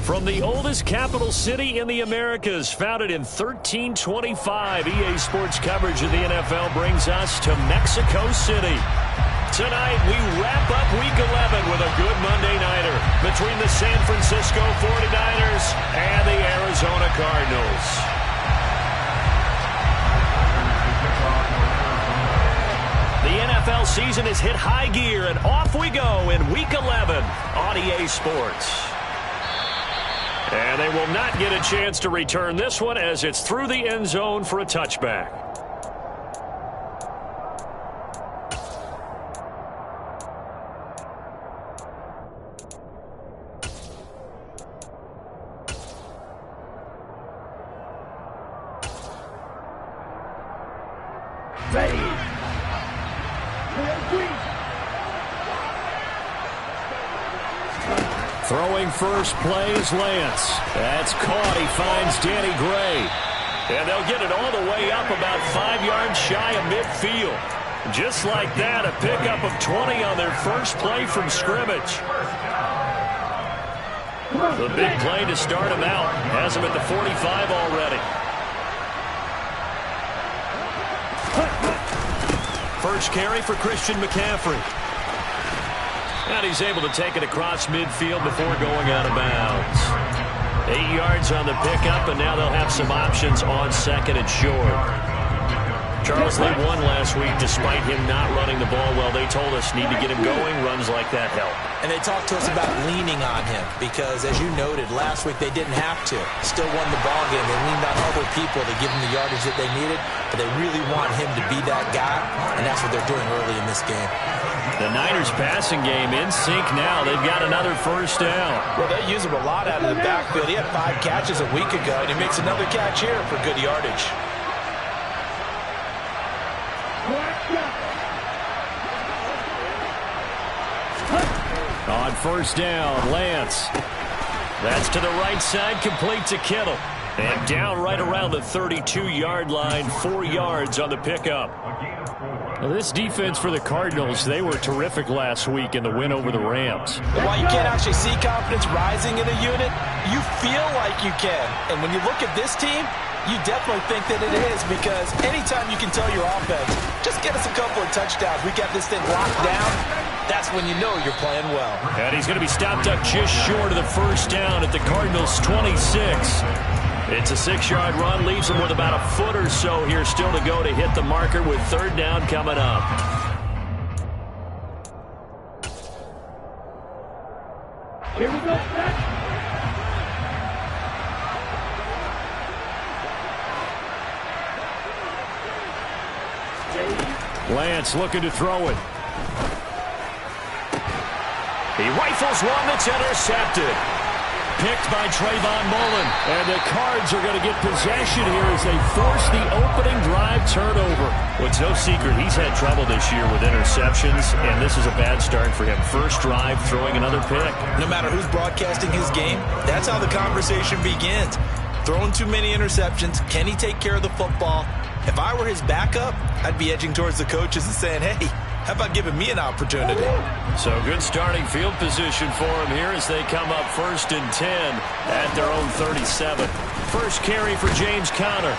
From the oldest capital city in the Americas, founded in 1325, EA Sports coverage of the NFL brings us to Mexico City. Tonight, we wrap up Week 11 with a good Monday nighter between the San Francisco 49ers and the Arizona Cardinals. The NFL season has hit high gear, and off we go in Week 11 on EA Sports. And they will not get a chance to return this one as it's through the end zone for a touchback. Throwing first play is Lance. That's caught. He finds Danny Gray. And they'll get it all the way up about 5 yards shy of midfield. Just like that, a pickup of 20 on their first play from scrimmage. The big play to start him out. Has him at the 45 already. First carry for Christian McCaffrey. And he's able to take it across midfield before going out of bounds. 8 yards on the pickup, and now they'll have some options on second and short. Charles, they won last week despite him not running the ball well. They told us need to get him going. Runs like that help. And they talked to us about leaning on him because, as you noted, last week they didn't have to. Still won the ball game. They leaned on other people to give them the yardage that they needed, but they really want him to be that guy, and that's what they're doing early in this game. The Niners passing game in sync now. They've got another first down. Well, they use him a lot out of the backfield. He had 5 catches a week ago, and he makes another catch here for good yardage. On first down, Lance. That's to the right side, complete to Kittle. And down right around the 32-yard line, 4 yards on the pickup. Now, this defense for the Cardinals, they were terrific last week in the win over the Rams. While you can't actually see confidence rising in a unit, you feel like you can. And when you look at this team, you definitely think that it is, because anytime you can tell your offense, just get us a couple of touchdowns, we got this thing locked down, that's when you know you're playing well. And he's going to be stopped up just short of the first down at the Cardinals' 26. It's a 6-yard run, leaves him with about a foot or so here still to go to hit the marker with third down coming up. Here we go. Lance looking to throw it. He rifles one that's intercepted. Picked by Trayvon Mullen. And the Cards are going to get possession here as they force the opening drive turnover. Well, it's no secret he's had trouble this year with interceptions, and this is a bad start for him. First drive, throwing another pick. No matter who's broadcasting his game, that's how the conversation begins. Throwing too many interceptions. Can he take care of the football? If I were his backup, I'd be edging towards the coaches and saying, hey, how about giving me an opportunity? So good starting field position for him here as they come up 1st and 10 at their own 37. First carry for James Conner.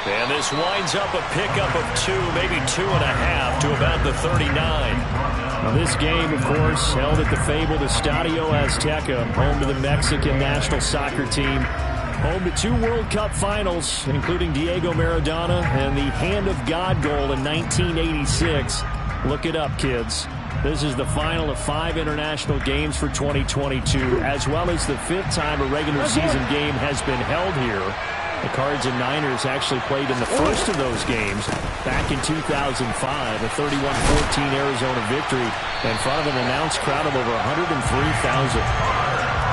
And this winds up a pickup of 2, maybe 2.5 to about the 39. Now this game, of course, held at the fabled Estadio Azteca, home to the Mexican national soccer team. Home to 2 World Cup finals, including Diego Maradona and the Hand of God goal in 1986. Look it up, kids. This is the final of 5 international games for 2022, as well as the 5th time a regular season game has been held here. The Cards and Niners actually played in the first of those games back in 2005, a 31-14 Arizona victory in front of an announced crowd of over 103,000.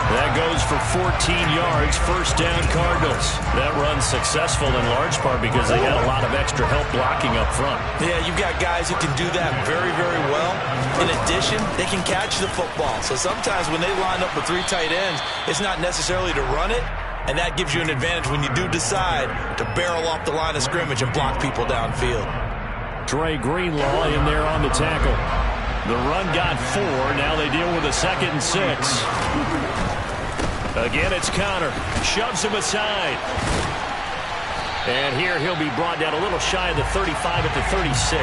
That goes for 14 yards, first down Cardinals. That run's successful in large part because they had a lot of extra help blocking up front. Yeah, you've got guys who can do that very, very well. In addition, they can catch the football. So sometimes when they line up with 3 tight ends, it's not necessarily to run it, and that gives you an advantage when you do decide to barrel off the line of scrimmage and block people downfield. Dre Greenlaw in there on the tackle. The run got 4. Now they deal with a 2nd and 6. Again, it's Connor. Shoves him aside. And here he'll be brought down a little shy of the 35 at the 36.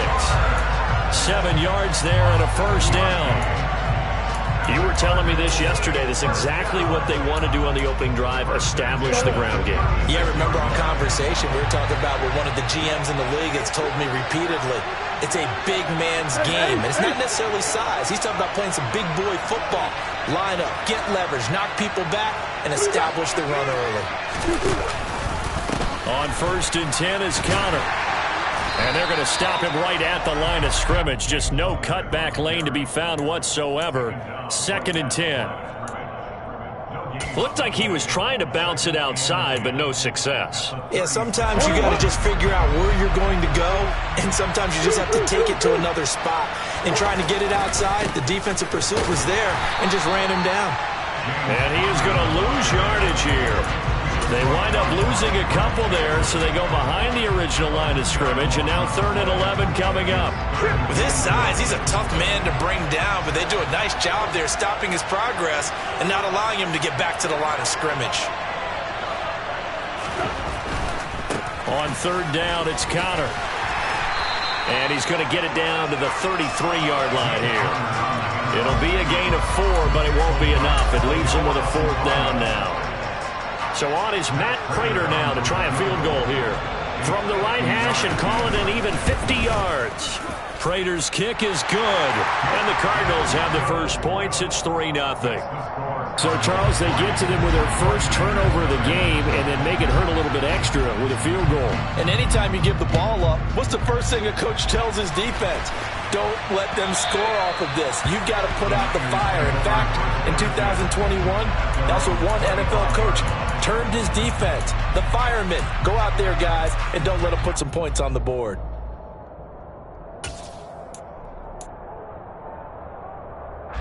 7 yards there and a first down. You were telling me this yesterday. This is exactly what they want to do on the opening drive, establish the ground game. Yeah, remember our conversation, we were talking about what one of the GMs in the league has told me repeatedly. It's a big man's game, and it's not necessarily size. He's talking about playing some big boy football. Line up, get leverage, knock people back, and establish the run early. On 1st and 10 is Connor. And they're going to stop him right at the line of scrimmage. Just no cutback lane to be found whatsoever. 2nd and 10. Looked like he was trying to bounce it outside, but no success. Yeah, sometimes you got to just figure out where you're going to go, and sometimes you just have to take it to another spot. And trying to get it outside, the defensive pursuit was there and just ran him down. And he is going to lose yardage here. They wind up losing a couple there, so they go behind the original line of scrimmage, and now 3rd and 11 coming up. With his size, he's a tough man to bring down, but they do a nice job there stopping his progress and not allowing him to get back to the line of scrimmage. On 3rd down, it's Connor. And he's going to get it down to the 33-yard line here. It'll be a gain of 4, but it won't be enough. It leaves him with a 4th down now. So on is Matt Prater now to try a field goal here. From the right hash and call it an even 50 yards. Prater's kick is good. And the Cardinals have the first points. It's 3-0. So, Charles, they get to them with their first turnover of the game and then make it hurt a little bit extra with a field goal. And anytime you give the ball up, what's the first thing a coach tells his defense? Don't let them score off of this. You've got to put out the fire. In fact, in 2021, that's what one NFL coach termed his defense. The firemen. Go out there, guys, and don't let them put some points on the board.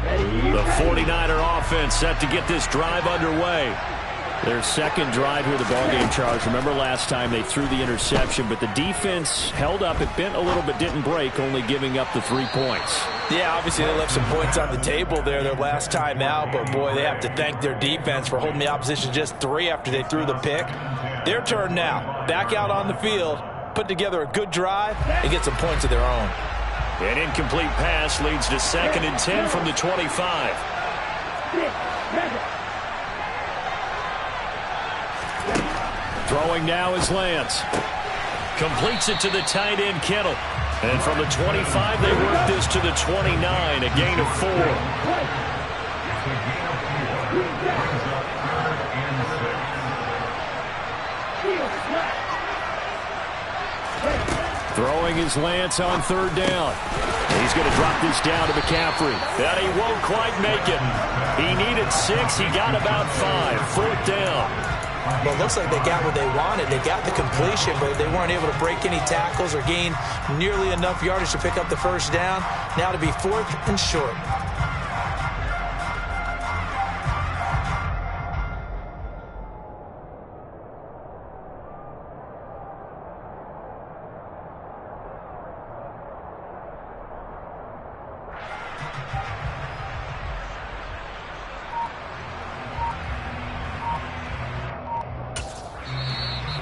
The 49er offense set to get this drive underway. Their second drive here of the ballgame, Charles. Remember last time they threw the interception, but the defense held up. It bent a little but didn't break, only giving up the 3 points. Yeah, obviously they left some points on the table there their last time out, but boy, they have to thank their defense for holding the opposition just 3 after they threw the pick. Their turn now. Back out on the field, put together a good drive, and get some points of their own. An incomplete pass leads to 2nd and 10 from the 25. Throwing now is Lance. Completes it to the tight end, Kittle. And from the 25, they work this to the 29, a gain of 4. Throwing is Lance on 3rd down. He's going to drop this down to McCaffrey. And he won't quite make it. He needed 6. He got about 5. 4th down. Well, it looks like they got what they wanted. They got the completion, but they weren't able to break any tackles or gain nearly enough yardage to pick up the first down. Now to be 4th and short.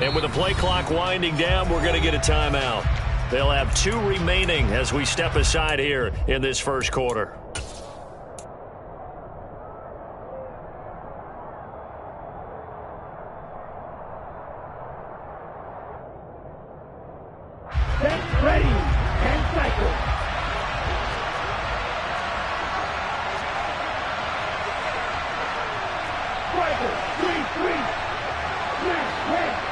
And with the play clock winding down, we're going to get a timeout. They'll have 2 remaining as we step aside here in this first quarter. Set, ready, and cycle. Striker, 3-3. Smash, red.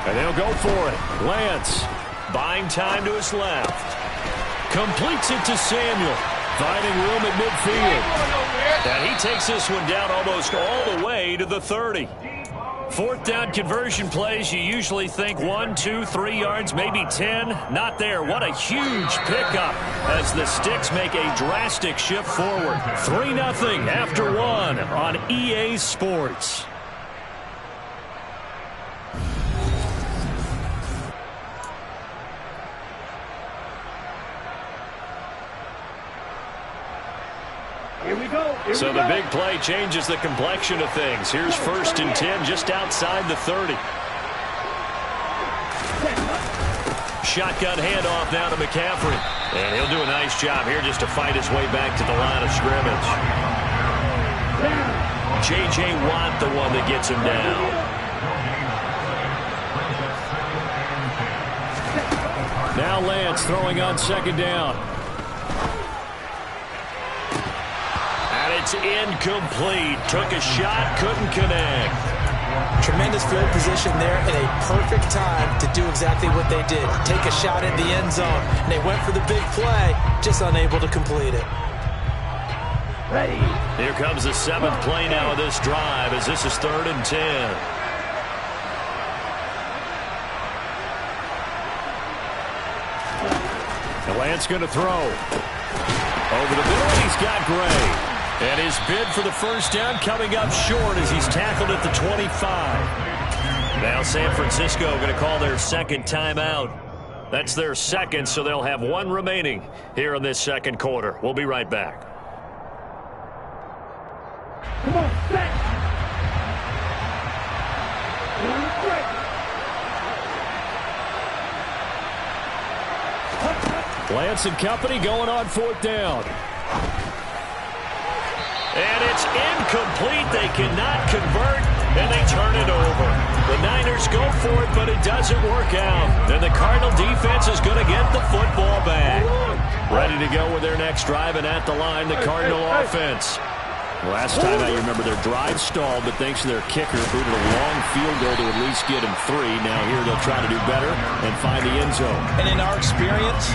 And they'll go for it. Lance, buying time to his left. Completes it to Samuel. Finding room at midfield. And he takes this one down almost all the way to the 30. 4th down conversion plays, you usually think 1, 2, 3 yards, maybe 10. Not there. What a huge pickup as the Sticks make a drastic shift forward. 3-0 after 1 on EA Sports. Here we go. So the big play changes the complexion of things. Here's 1st and 10 just outside the 30. Shotgun handoff now to McCaffrey. And he'll do a nice job here just to fight his way back to the line of scrimmage. J.J. Watt, the one that gets him down. Now Lance throwing on 2nd down. And it's incomplete. Took a shot, couldn't connect. Tremendous field position there and a perfect time to do exactly what they did. Take a shot at the end zone. And they went for the big play, just unable to complete it. Ready. Here comes the 7th play now of this drive as this is 3rd and 10. And Lance going to throw. Over the middle, he's got Gray. And his bid for the 1st down coming up short as he's tackled at the 25. Now San Francisco going to call their 2nd timeout. That's their 2nd, so they'll have 1 remaining here in this 2nd quarter. We'll be right back. Come on, set. Lance and company going on 4th down. And it's incomplete. They cannot convert, and they turn it over. The Niners go for it, but it doesn't work out. And the Cardinal defense is going to get the football back. Ready to go with their next drive, and at the line, the Cardinal offense. Last time I remember their drive stalled, but thanks to their kicker, booted a long field goal to at least get him 3. Now here they'll try to do better and find the end zone. And in our experience,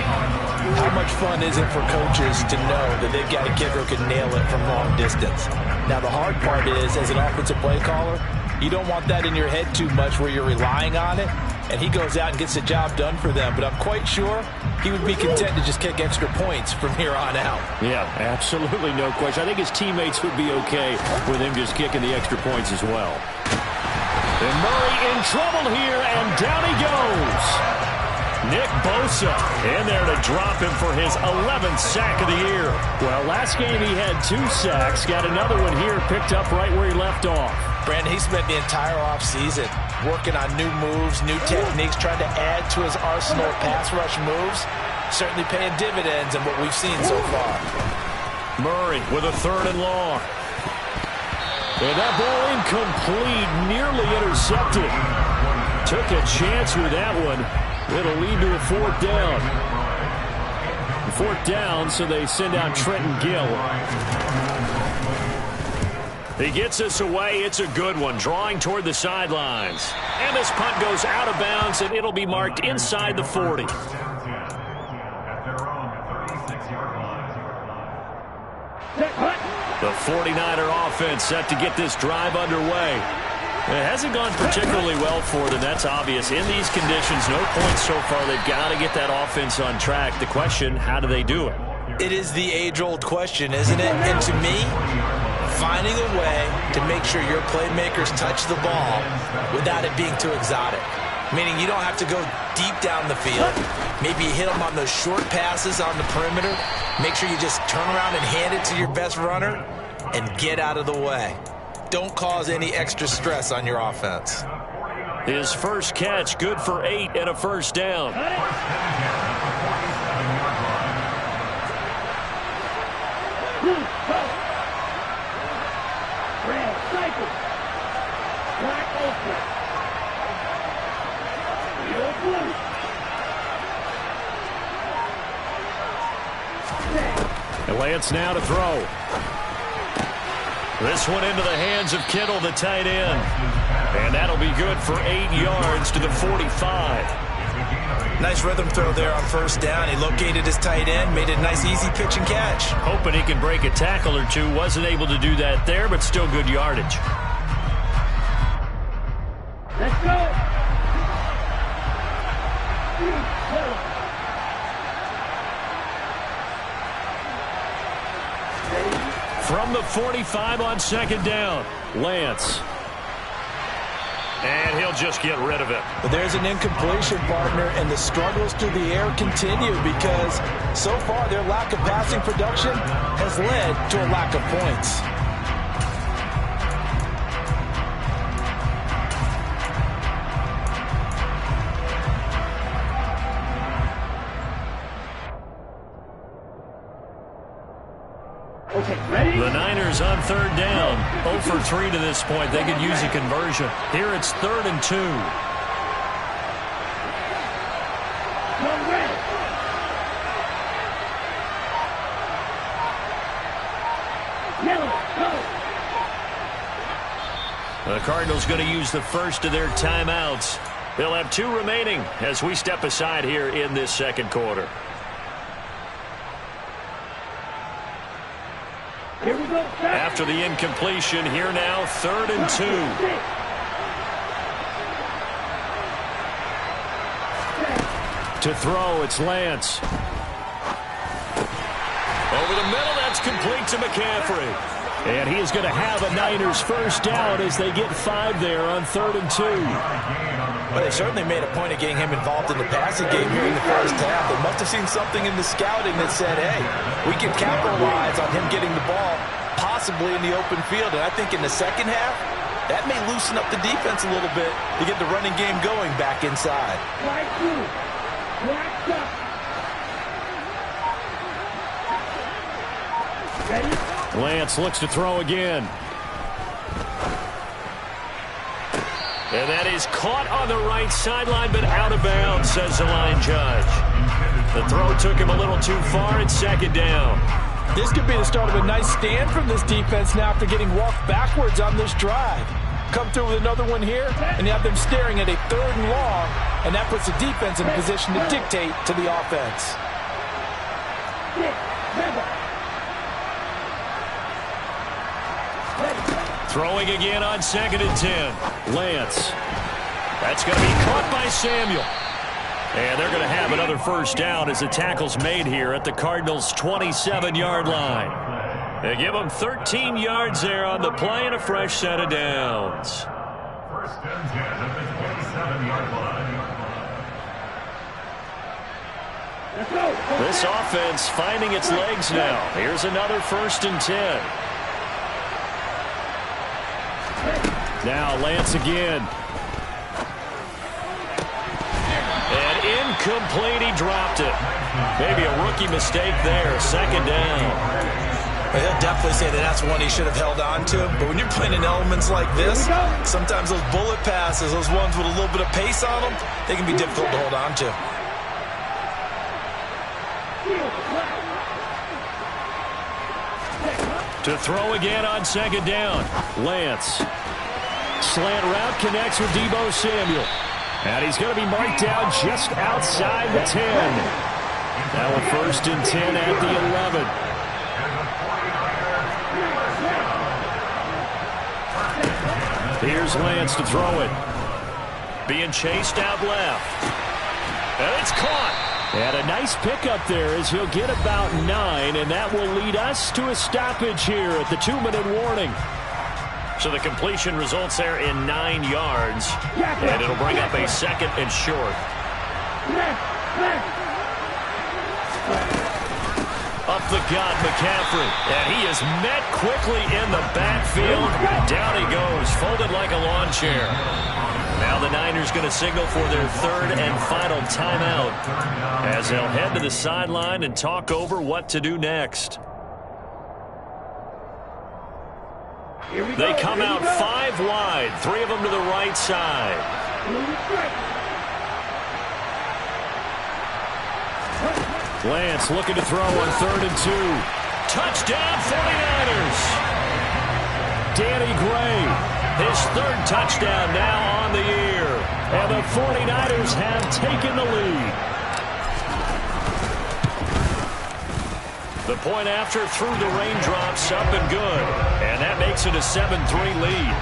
how much fun is it for coaches to know that they've got a kicker who can nail it from long distance? Now the hard part is, as an offensive play caller, you don't want that in your head too much where you're relying on it, and he goes out and gets the job done for them. But I'm quite sure he would be content to just kick extra points from here on out. Yeah, absolutely no question. I think his teammates would be okay with him just kicking the extra points as well. And Murray in trouble here, and down he goes. Nick Bosa in there to drop him for his 11th sack of the year. Well, last game he had 2 sacks. Got another one here, picked up right where he left off. Brandon, he spent the entire offseason working on new moves, new techniques, trying to add to his arsenal of pass rush moves. Certainly paying dividends in what we've seen so far. Murray with a 3rd and long. And that ball incomplete, nearly intercepted. Took a chance with that one. It'll lead to a 4th down. 4th down, so they send out Trenton Gill. He gets us away. It's a good one, drawing toward the sidelines. And this punt goes out of bounds, and it'll be marked inside the 40. The 49er offense set to get this drive underway. It hasn't gone particularly well for them. That's obvious. In these conditions, no points so far. They've got to get that offense on track. The question, how do they do it? It is the age-old question, isn't it? And to me, finding a way to make sure your playmakers touch the ball without it being too exotic. Meaning you don't have to go deep down the field. Maybe you hit them on those short passes on the perimeter. Make sure you just turn around and hand it to your best runner and get out of the way. Don't cause any extra stress on your offense. His first catch, good for 8 and a 1st down. And Lance now to throw. This one into the hands of Kittle, the tight end. And that'll be good for 8 yards to the 45. Nice rhythm throw there on 1st down. He located his tight end, made a nice easy pitch and catch. Hoping he can break a tackle or two. Wasn't able to do that there, but still good yardage. Let's go. From the 45 on 2nd down, Lance. And he'll just get rid of it. But there's an incompletion, partner, and the struggles through the air continue because so far their lack of passing production has led to a lack of points. Okay, ready? The Niners on third down. 0 for 3 to this point. They could use a conversion. Here it's 3rd and 2. Go red. Yellow, go. The Cardinals going to use the first of their timeouts. They'll have 2 remaining as we step aside here in this second quarter. Here we go. After the incompletion, here now, 3rd and 2. To throw, it's Lance. Over the middle, that's complete to McCaffrey. And he is going to have a Niners first down as they get 5 there on 3rd and 2. But they certainly made a point of getting him involved in the passing game here in the first half. They must have seen something in the scouting that said, hey, we can capitalize on him getting the ball possibly in the open field. And I think in the second half, that may loosen up the defense a little bit to get the running game going back inside. Right through. Blacked up. Ready? Lance looks to throw again. And that is caught on the right sideline, but out of bounds, says the line judge. The throw took him a little too far. It's 2nd down. This could be the start of a nice stand from this defense now after getting walked backwards on this drive. Come through with another one here, and you have them staring at a 3rd and long, and that puts the defense in a position to dictate to the offense. Throwing again on 2nd and 10. Lance. That's going to be caught by Samuel. And they're going to have another first down as the tackle's made here at the Cardinals' 27-yard line. They give them 13 yards there on the play and a fresh set of downs. 1st and 10 at the 27-yard line. Let's go. This offense finding its legs now. Here's another 1st and 10. Now Lance again. And incomplete, he dropped it. Maybe a rookie mistake there, 2nd down. He'll definitely say that that's one he should have held on to. But when you're playing in elements like this, sometimes those bullet passes, those ones with a little bit of pace on them, they can be difficult to hold on to. To throw again on 2nd down. Lance. Slant route connects with Deebo Samuel. And he's going to be marked down just outside the 10. Now a 1st and 10 at the 11. Here's Lance to throw it. Being chased out left. And it's caught. And a nice pickup there as he'll get about 9, and that will lead us to a stoppage here at the 2-minute warning. So the completion results there in 9 yards, and it'll bring up a 2nd and short. Up the gut, McCaffrey, and he is met quickly in the backfield. Down he goes, folded like a lawn chair. Now the Niners going to signal for their 3rd and final timeout as they'll head to the sideline and talk over what to do next. They come out 5 wide, 3 of them to the right side. Lance looking to throw on 3rd and 2. Touchdown 49ers. Danny Gray. His 3rd touchdown now on the year. And the 49ers have taken the lead. The point after through the raindrops, up and good. And that makes it a 7-3 lead.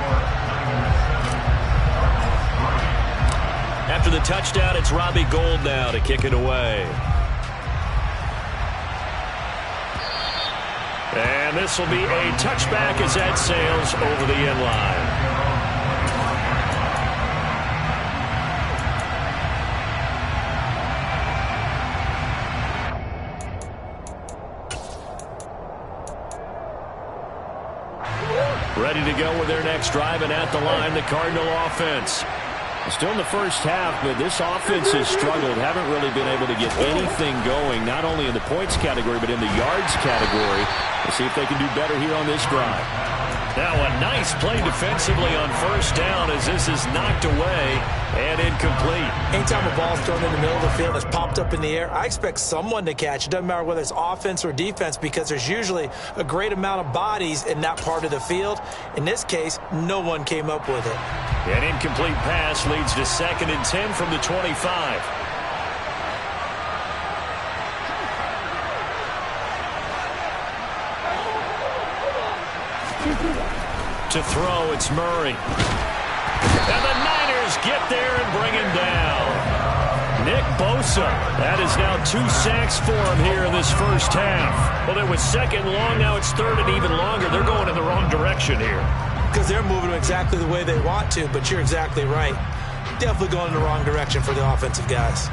After the touchdown, it's Robbie Gould now to kick it away. And this will be a touchback as that sails over the end line. Ready to go with their next drive, and at the line, the Cardinal offense. Still in the first half, but this offense has struggled. Haven't really been able to get anything going, not only in the points category, but in the yards category. Let's see if they can do better here on this drive. Now a nice play defensively on first down as this is knocked away and incomplete. Anytime a ball's thrown in the middle of the field that's popped up in the air, I expect someone to catch. It doesn't matter whether it's offense or defense because there's usually a great amount of bodies in that part of the field. In this case, no one came up with it. An incomplete pass leads to 2nd and 10 from the 25. To throw, it's Murray. And the Niners get there and bring him down. Nick Bosa. That is now 2 sacks for him here in this first half. Well, it was 2nd long, now it's 3rd and even longer. They're going in the wrong direction here. Because they're moving exactly the way they want to, but you're exactly right. Definitely going in the wrong direction for the offensive guys.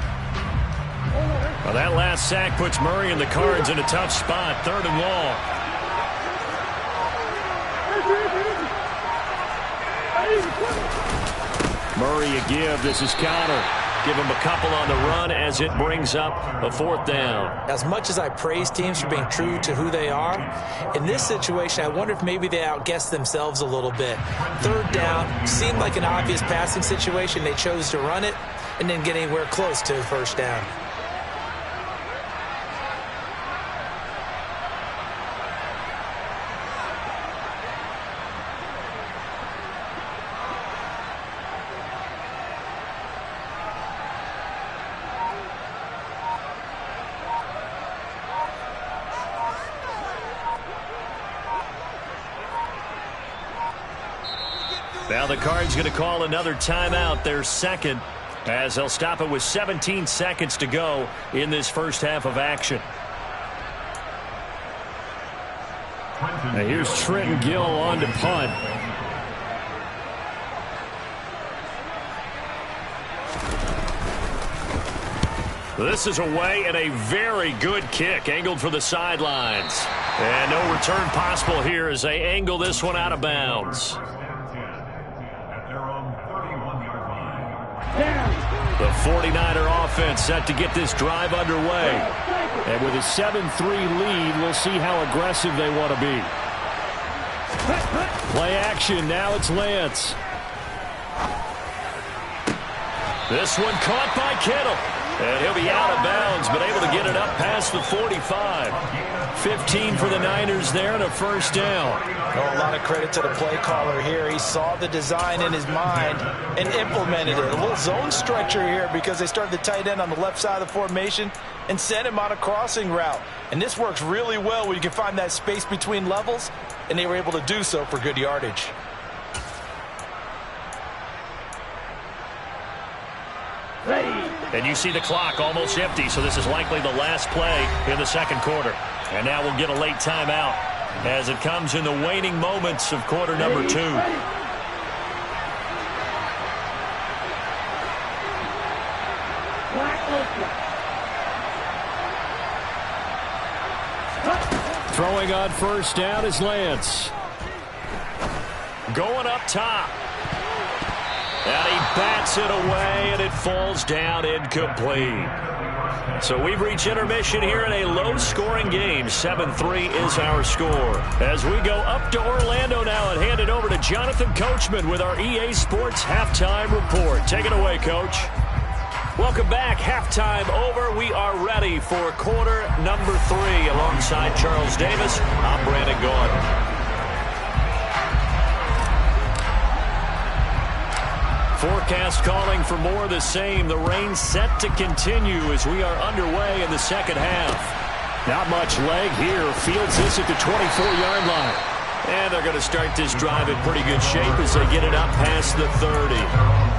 Well, that last sack puts Murray and the Cards in a tough spot, 3rd and long. Murray a give. This is Counter. Give him a couple on the run as it brings up a 4th down. As much as I praise teams for being true to who they are, in this situation, I wonder if maybe they outguessed themselves a little bit. 3rd down seemed like an obvious passing situation. They chose to run it and didn't get anywhere close to 1st down. Now the Cards going to call another timeout, their 2nd, as they'll stop it with 17 seconds to go in this first half of action. Now here's Trenton Gill on to punt. This is away and a very good kick angled for the sidelines. And no return possible here as they angle this one out of bounds. The 49er offense set to get this drive underway. And with a 7-3 lead, we'll see how aggressive they want to be. Play action. Now it's Lance. This one caught by Kittle. And he'll be out of bounds, but able to get it up past the 45. 15 for the Niners there and a 1st down. Oh, a lot of credit to the play caller here. He saw the design in his mind and implemented it. A little zone stretcher here because they started the tight end on the left side of the formation and sent him on a crossing route. And this works really well when you can find that space between levels, and they were able to do so for good yardage. And you see the clock almost empty, so this is likely the last play in the 2nd quarter. And now we'll get a late timeout as it comes in the waning moments of quarter number 2. Throwing on 1st down is Lance. Going up top. And he bats it away, and it falls down incomplete. So we've reached intermission here in a low-scoring game. 7-3 is our score. As we go up to Orlando now and hand it over to Jonathan Coachman with our EA Sports Halftime Report. Take it away, Coach. Welcome back. Halftime over. We are ready for quarter number 3. Alongside Charles Davis, I'm Brandon Gaudin. Forecast calling for more of the same. The rain set to continue as we are underway in the 2nd half. Not much leg here. Fields this at the 24-yard line. And they're going to start this drive in pretty good shape as they get it up past the 30.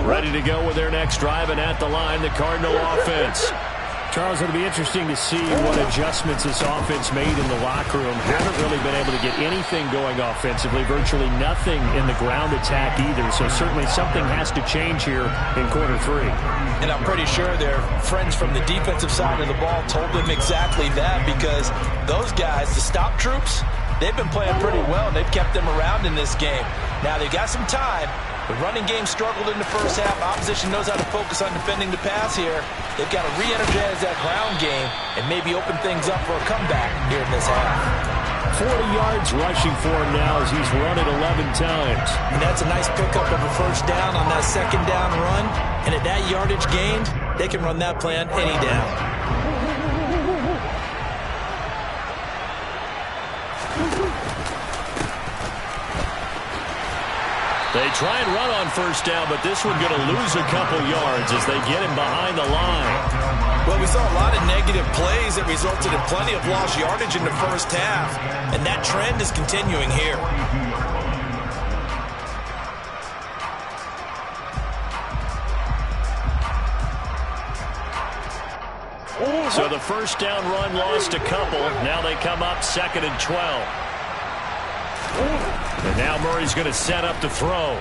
Ready to go with their next drive, and at the line, the Cardinal offense. Charles, it'll be interesting to see what adjustments this offense made in the locker room. Haven't really been able to get anything going offensively, virtually nothing in the ground attack either. So certainly something has to change here in quarter 3. And I'm pretty sure their friends from the defensive side of the ball told them exactly that, because those guys, the stop troops, they've been playing pretty well, and they've kept them around in this game. Now, they've got some time. The running game struggled in the first half. Opposition knows how to focus on defending the pass here. They've got to re-energize that ground game and maybe open things up for a comeback here in this half. 40 yards rushing for him now as he's run it 11 times. And that's a nice pickup of a first down on that second down run. And at that yardage gained, they can run that plan any down. They try and run on first down, but this one going to lose a couple yards as they get him behind the line. Well, we saw a lot of negative plays that resulted in plenty of lost yardage in the first half, and that trend is continuing here. So the first down run lost a couple. Now they come up 2nd and 12. And now Murray's going to set up to throw.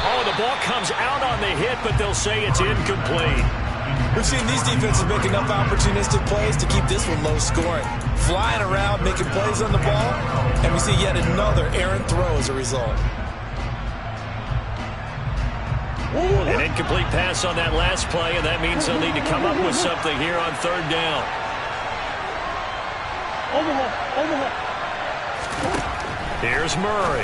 Oh, the ball comes out on the hit, but they'll say it's incomplete. We've seen these defenses make enough opportunistic plays to keep this one low scoring. Flying around, making plays on the ball, and we see yet another errant throw as a result. An incomplete pass on that last play, and that means they'll need to come up with something here on 3rd down. Here's Murray.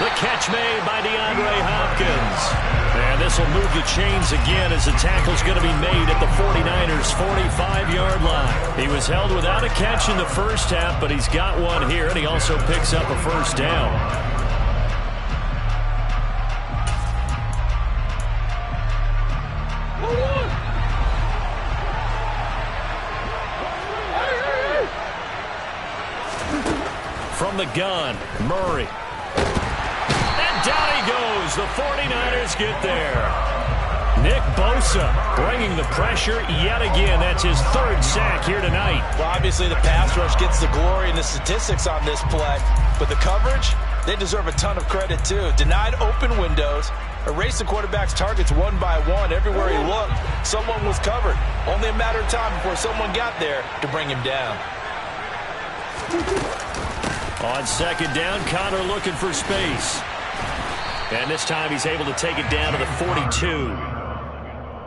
The catch made by DeAndre Hopkins. And this will move the chains again as the tackle's going to be made at the 49ers' 45-yard line. He was held without a catch in the first half, but he's got one here, and he also picks up a first down. From the gun, Murray. And down he goes. The 49ers get there. Nick Bosa bringing the pressure yet again. That's his 3rd sack here tonight. Well, obviously the pass rush gets the glory and the statistics on this play, but the coverage, they deserve a ton of credit too. Denied open windows, erased the quarterback's targets one by one. Everywhere he looked, someone was covered. Only a matter of time before someone got there to bring him down. On 2nd down, Connor looking for space. And this time he's able to take it down to the 42.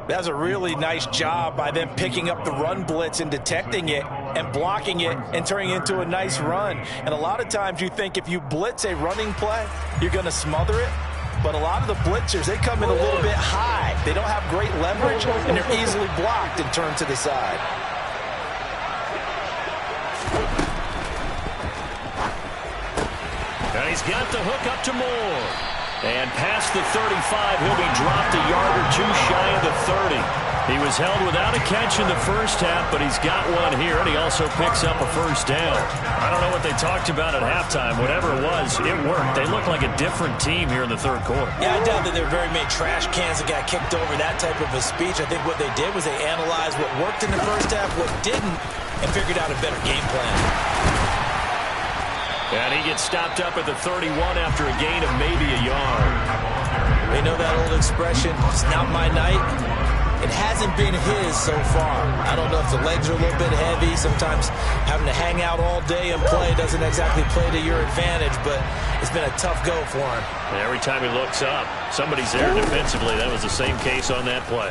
That was a really nice job by them picking up the run blitz and detecting it and blocking it and turning it into a nice run. And a lot of times you think if you blitz a running play, you're going to smother it. But a lot of the blitzers, they come in a little bit high. They don't have great leverage, and they're easily blocked and turned to the side. And he's got the hook up to Moore. And past the 35, he'll be dropped a yard or two shy of the 30. He was held without a catch in the first half, but he's got one here, and he also picks up a first down. I don't know what they talked about at halftime. Whatever it was, it worked. They look like a different team here in the 3rd quarter. Yeah, I doubt that there were very many trash cans that got kicked over, that type of a speech. I think what they did was they analyzed what worked in the first half, what didn't, and figured out a better game plan. And he gets stopped up at the 31 after a gain of maybe a yard. They know that old expression, it's not my night. It hasn't been his so far. I don't know if the legs are a little bit heavy. Sometimes having to hang out all day and play doesn't exactly play to your advantage, but it's been a tough go for him. And every time he looks up, somebody's there defensively. That was the same case on that play.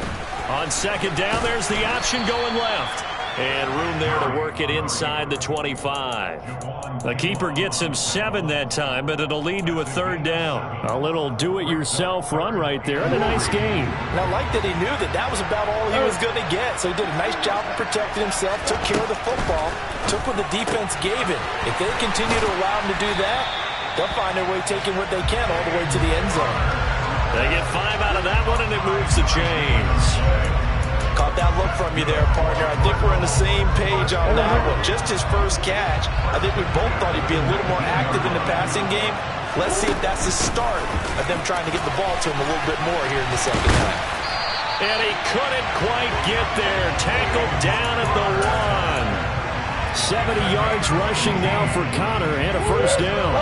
On 2nd down, there's the option going left. And room there to work it inside the 25. The keeper gets him 7 that time, but it'll lead to a 3rd down. A little do-it-yourself run right there and a nice gain. And I like that he knew that that was about all he was going to get. So he did a nice job of protecting himself, took care of the football, took what the defense gave him. If they continue to allow him to do that, they'll find their way taking what they can all the way to the end zone. They get 5 out of that one, and it moves the chains. Caught that look from you there, partner. I think we're on the same page on that one. Just his first catch. I think we both thought he'd be a little more active in the passing game. Let's see if that's the start of them trying to get the ball to him a little bit more here in the second half. And he couldn't quite get there. Tackled down at the 1. 70 yards rushing now for Connor and a first down.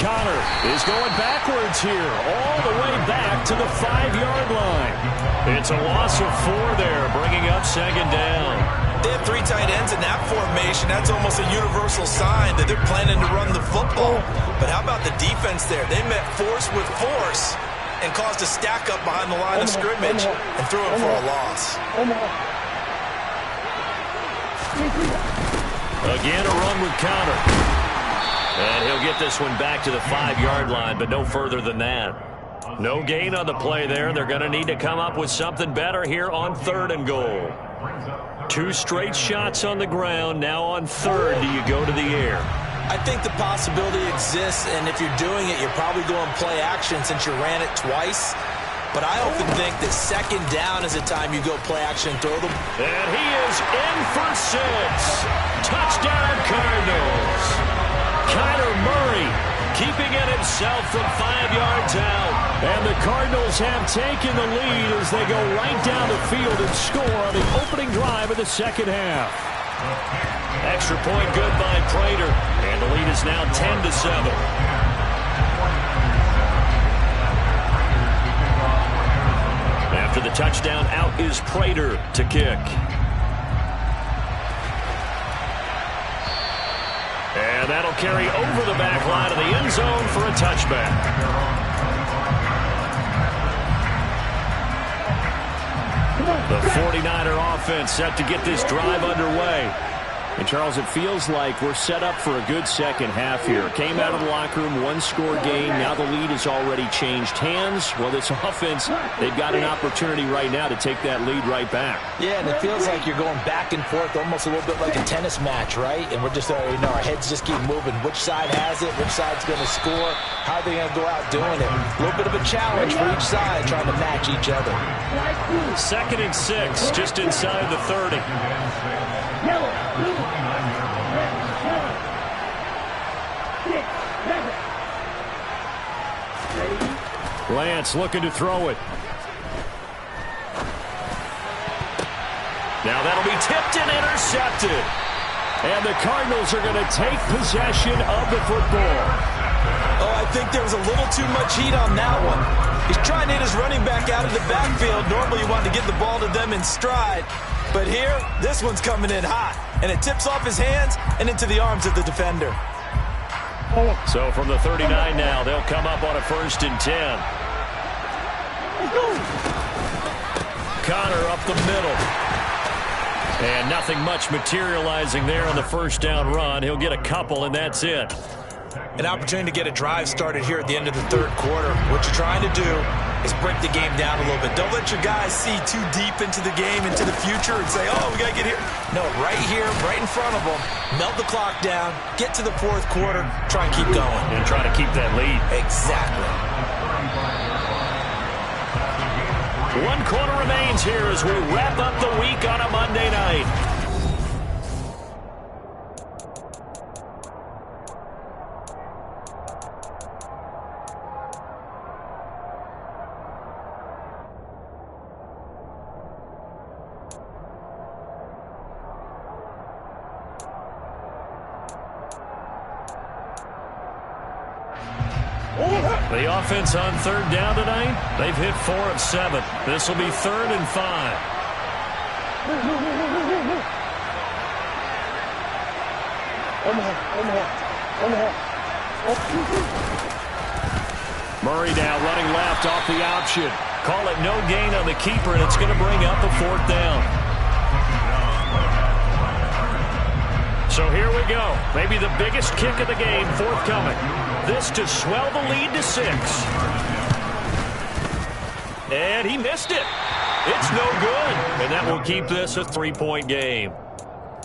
Connor is going backwards here, all the way back to the 5-yard line. It's a loss of 4 there, bringing up second down. They have 3 tight ends in that formation. That's almost a universal sign that they're planning to run the football. But how about the defense there? They met force with force and caused a stack up behind the line of scrimmage and threw it for a loss. Again, a run with Connor. And he'll get this one back to the 5-yard line, but no further than that. No gain on the play there. They're going to need to come up with something better here on 3rd and goal. 2 straight shots on the ground. Now on 3rd, do you go to the air? I think the possibility exists, and if you're doing it, you're probably going play action since you ran it twice. But I often think that 2nd down is the time you go play action and throw them. And he is in for 6. Touchdown, Cardinals. Kyler Murray keeping it himself from 5 yards out. And the Cardinals have taken the lead as they go right down the field and score on the opening drive of the second half. Extra point good by Prater. And the lead is now 10-7. After the touchdown, out is Prater to kick. And that'll carry over the back line of the end zone for a touchback. The 49er offense set to get this drive underway. And, Charles, it feels like we're set up for a good second half here. Came out of the locker room, 1-score game. Now the lead has already changed hands. Well, this offense, they've got an opportunity right now to take that lead right back. Yeah, and it feels like you're going back and forth, almost a little bit like a tennis match, right? And we're just, our heads just keep moving. Which side has it? Which side's going to score? How are they going to go out doing it? A little bit of a challenge for each side, trying to match each other. 2nd and 6, just inside the 30. Lance looking to throw it. Now that'll be tipped and intercepted. And the Cardinals are going to take possession of the football. Oh, I think there was a little too much heat on that one. He's trying to hit his running back out of the backfield. Normally you want to get the ball to them in stride. But here, this one's coming in hot. And it tips off his hands and into the arms of the defender. So from the 39 now, they'll come up on a 1st and 10. Connor up the middle. And nothing much materializing there on the 1st down run. He'll get a couple, and that's it. An opportunity to get a drive started here at the end of the 3rd quarter. What you're trying to do is break the game down a little bit. Don't let your guys see too deep into the game, into the future, and say, oh, we got to get here. No, right here, right in front of them. Melt the clock down, get to the 4th quarter, try and keep going. And try to keep that lead. Exactly. 1 quarter remains here as we wrap up the week on a Monday night. The offense on 3rd down tonight, they've hit 4 of 7. This will be 3rd and 5. Murray now running left off the option. Call it no gain on the keeper, and it's going to bring up a 4th down. So here we go. Maybe the biggest kick of the game forthcoming. This to swell the lead to 6. And he missed it. It's no good. And that will keep this a 3-point game.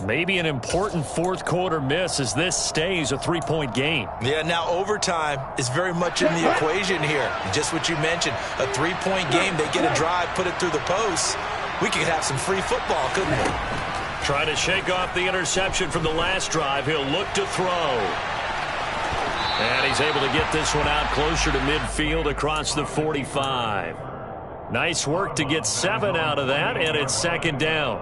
Maybe an important 4th quarter miss as this stays a 3-point game. Yeah, now overtime is very much in the equation here. Just what you mentioned, a 3-point game. They get a drive, put it through the post. We could have some free football, couldn't we? Trying to shake off the interception from the last drive. He'll look to throw. And he's able to get this one out closer to midfield across the 45. Nice work to get 7 out of that, and it's second down.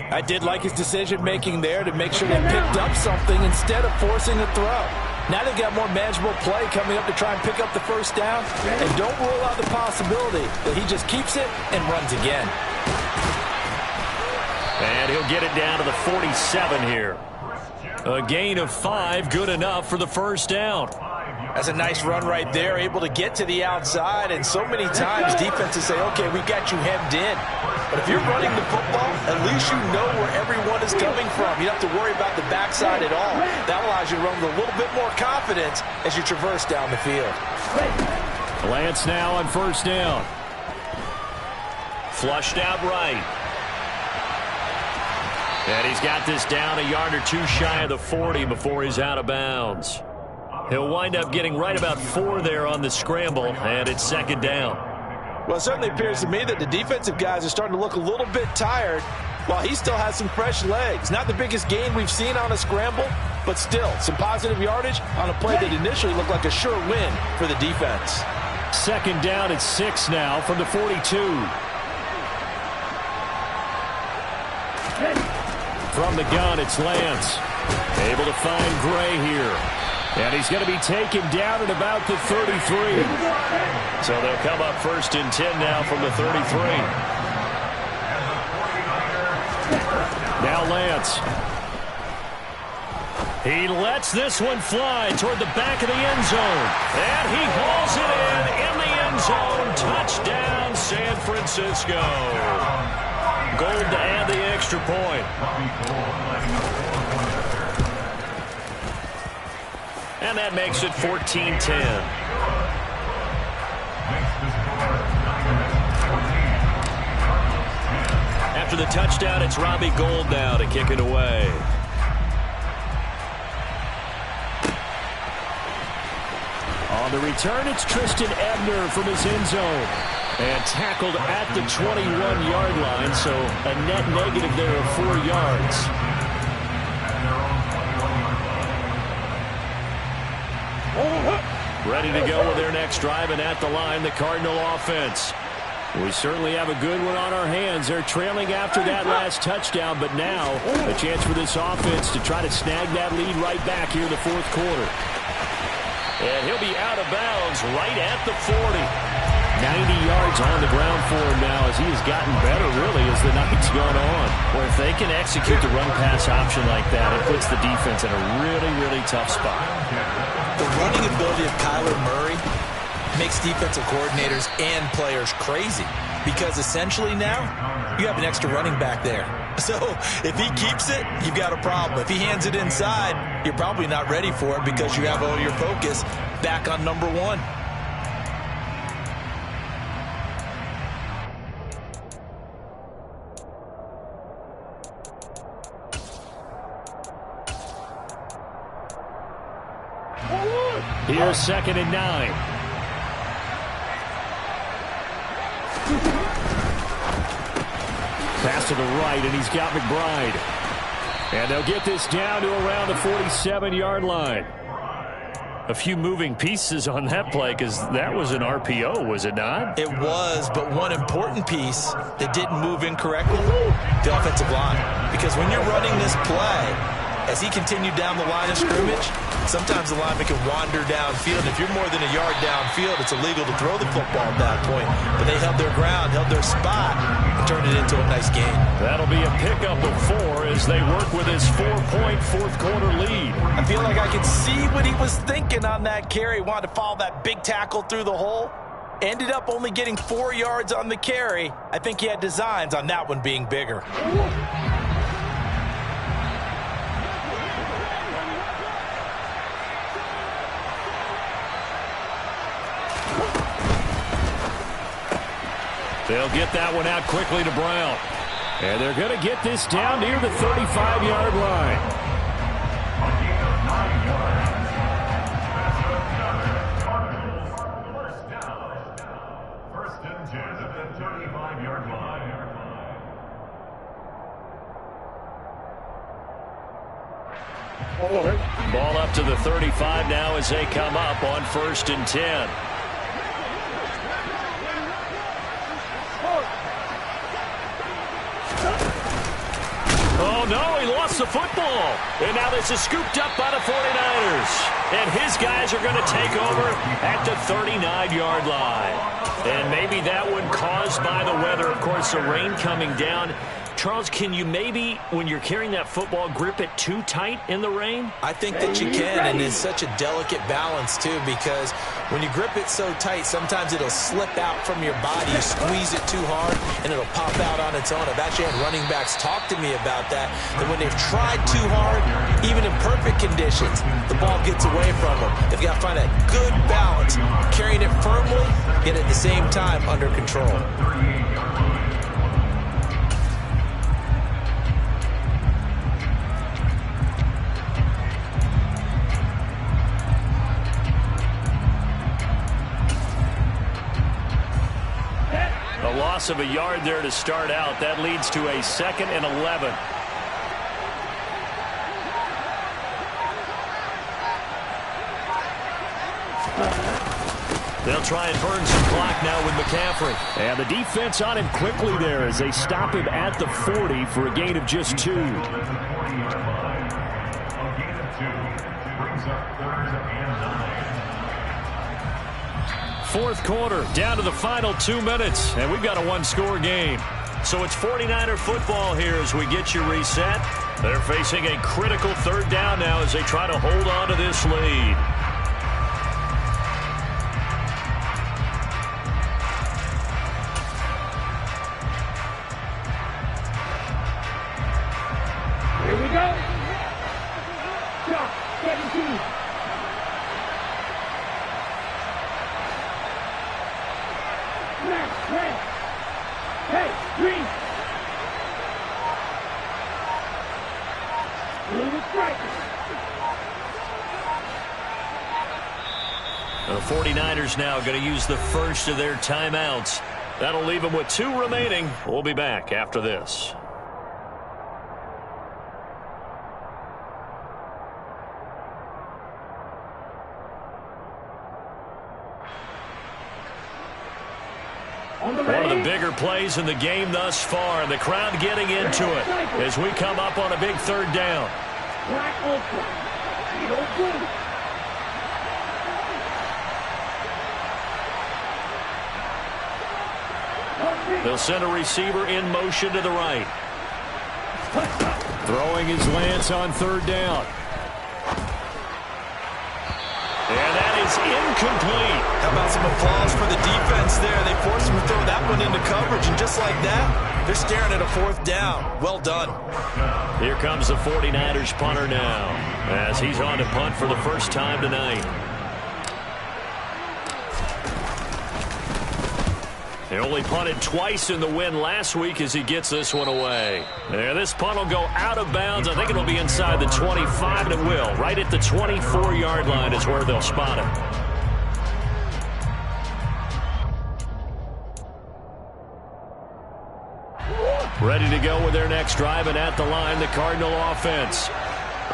I did like his decision-making there to make sure they picked up something instead of forcing a throw. Now they've got more manageable play coming up to try and pick up the first down, and don't rule out the possibility that he just keeps it and runs again. And he'll get it down to the 47 here. A gain of 5, good enough for the first down. That's a nice run right there, able to get to the outside, and so many times defenses say, okay, we got you hemmed in. But if you're running the football, at least you know where everyone is coming from. You don't have to worry about the backside at all. That allows you to run with a little bit more confidence as you traverse down the field. Lance now on first down. Flushed out right. And he's got this down a yard or two shy of the 40 before he's out of bounds. He'll wind up getting right about 4 there on the scramble, and it's second down. Well, it certainly appears to me that the defensive guys are starting to look a little bit tired while he still has some fresh legs. Not the biggest gain we've seen on a scramble, but still some positive yardage on a play that initially looked like a sure win for the defense. Second down at 6 now from the 42. From the gun, it's Lance. Able to find Gray here. And he's going to be taken down at about the 33. So they'll come up first and 10 now from the 33. Now Lance. He lets this one fly toward the back of the end zone. And he hauls it in the end zone. Touchdown, San Francisco. Gold to add the extra point. And that makes it 14-10. After the touchdown, it's Robbie Gould now to kick it away. On the return, it's Tristan Ebner from his end zone. And tackled at the 21-yard line, so a net negative there of 4 yards. Ready to go with their next drive, and at the line, the Cardinal offense. We certainly have a good one on our hands. They're trailing after that last touchdown, but now a chance for this offense to try to snag that lead right back here in the fourth quarter. And he'll be out of bounds right at the 40. 90 yards on the ground for him now as he has gotten better, really, as the night's gone on. Well, if they can execute the run-pass option like that, it puts the defense in a really, really tough spot. The running ability of Kyler Murray makes defensive coordinators and players crazy because essentially now you have an extra running back there. So if he keeps it, you've got a problem. If he hands it inside, you're probably not ready for it because you have all your focus back on number 1. Here's second and 9. Pass to the right, and he's got McBride. And they'll get this down to around the 47-yard line. A few moving pieces on that play because that was an RPO, was it not? It was, but one important piece that didn't move incorrectly, the offensive line. Because when you're running this play, as he continued down the line of scrimmage, sometimes the lineman can wander downfield. If you're more than a yard downfield, it's illegal to throw the football at that point. But they held their ground, held their spot, and turned it into a nice game. That'll be a pickup of 4 as they work with his 4-point fourth-quarter lead. I feel like I could see what he was thinking on that carry. Wanted to follow that big tackle through the hole. Ended up only getting 4 yards on the carry. I think he had designs on that one being bigger. They'll get that one out quickly to Brown. And they're going to get this down near the 35-yard line. First and 10 at the 35-yard line. Ball up to the 35 now as they come up on 1st and 10. Oh, no, he lost the football. And now this is scooped up by the 49ers. And his guys are going to take over at the 39-yard line. And maybe that one caused by the weather. Of course, the rain coming down. Charles, can you maybe, when you're carrying that football, grip it too tight in the rain? I think that you can, and it's such a delicate balance, too, because when you grip it so tight, sometimes it'll slip out from your body. You squeeze it too hard, and it'll pop out on its own. I've actually had running backs talk to me about that when they've tried too hard, even in perfect conditions, the ball gets away from them. They've got to find that good balance, carrying it firmly, yet at the same time under control. A loss of a yard there to start out. That leads to a 2nd and 11. They'll try and burn some clock now with McCaffrey. And the defense on him quickly there as they stop him at the 40 for a gain of just 2. A gain of 2 brings up 3rd and 9. Fourth quarter, down to the final 2 minutes, and we've got a one-score game. So it's 49er football here as we get you reset. They're facing a critical 3rd down now as they try to hold on to this lead. Here we go. Shot, 17. Smash, red. Hey, green. Blue strike. The 49ers now going to use the first of their timeouts. That'll leave them with 2 remaining. We'll be back after this. One of the bigger plays in the game thus far, and the crowd getting into it as we come up on a big 3rd down. Black ultra. Yellow blue. They'll send a receiver in motion to the right. Throwing his lance on 3rd down. And that is incomplete. How about some applause for the defense there? They forced him to throw that one into coverage, and just like that, they're staring at a 4th down. Well done. Here comes the 49ers punter now as he's on to punt for the first time tonight. He only punted twice in the win last week as he gets this one away. And this punt will go out of bounds. I think it'll be inside the 25, and it will. Right at the 24-yard line is where they'll spot it. Ready to go with their next drive, and at the line, the Cardinal offense.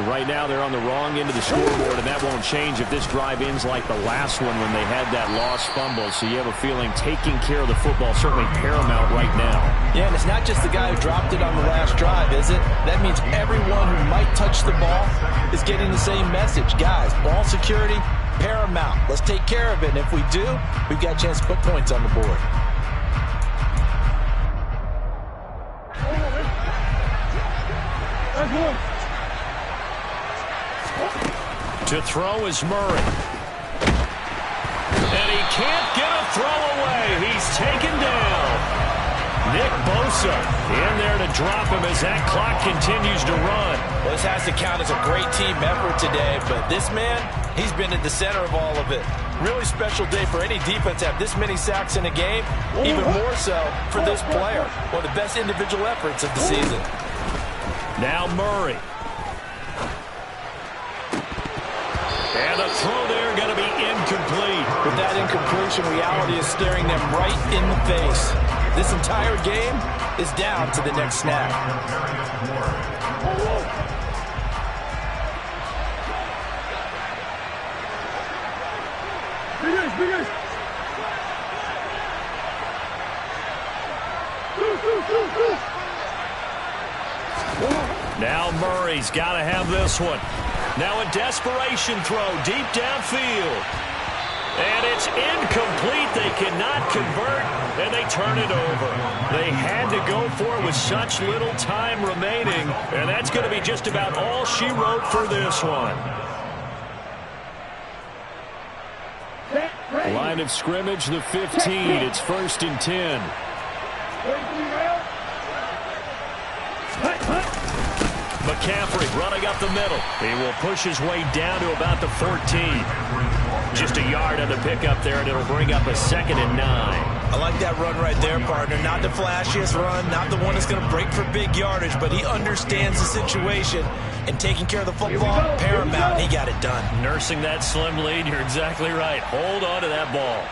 Right now, they're on the wrong end of the scoreboard, and that won't change if this drive ends like the last one when they had that lost fumble. So you have a feeling taking care of the football certainly paramount right now. Yeah, and it's not just the guy who dropped it on the last drive, is it? That means everyone who might touch the ball is getting the same message. Guys, ball security, paramount. Let's take care of it, and if we do, we've got a chance to put points on the board. To throw is Murray. And he can't get a throw away. He's taken down. Nick Bosa in there to drop him as that clock continues to run. Well, this has to count as a great team effort today, but this man, he's been at the center of all of it. Really special day for any defense to have this many sacks in a game, even more so for this player. One of the best individual efforts of the season. Now Murray. And the throw there going to be incomplete. With that incompletion, reality is staring them right in the face. This entire game is down to the next snap. Now Murray's got to have this one. Now a desperation throw deep downfield. And it's incomplete. They cannot convert, and they turn it over. They had to go for it with such little time remaining, and that's going to be just about all she wrote for this one. Line of scrimmage, the 15. It's 1st and 10. McCaffrey running up the middle. He will push his way down to about the 14. Just a yard on the pickup there, and it'll bring up a 2nd and 9. I like that run right there, partner. Not the flashiest run, not the one that's going to break for big yardage, but he understands the situation, and taking care of the football, paramount, and he got it done. Nursing that slim lead, you're exactly right. Hold on to that ball.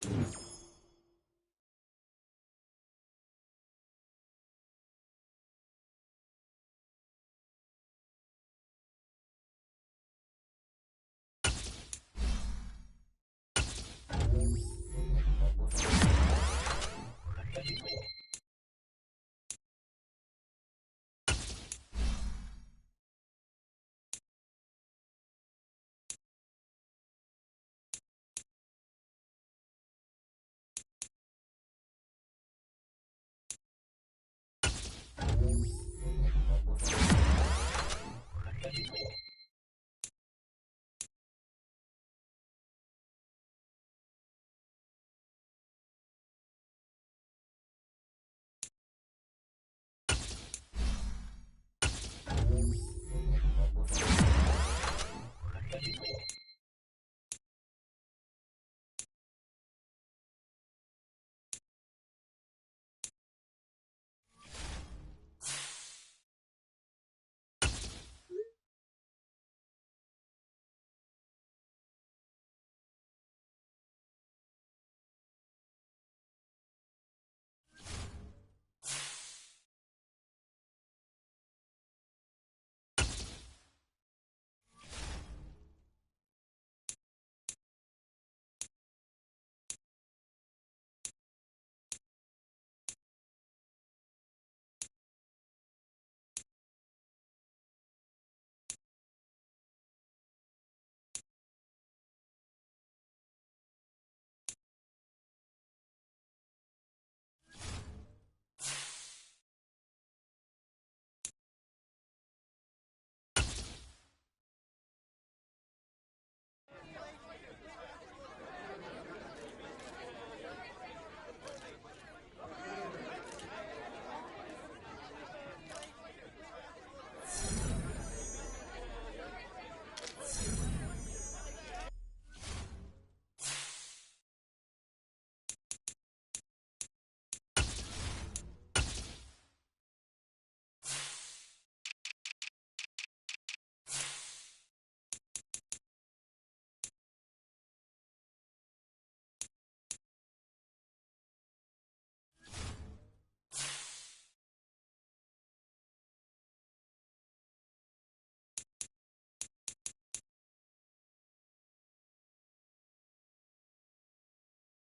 Madden.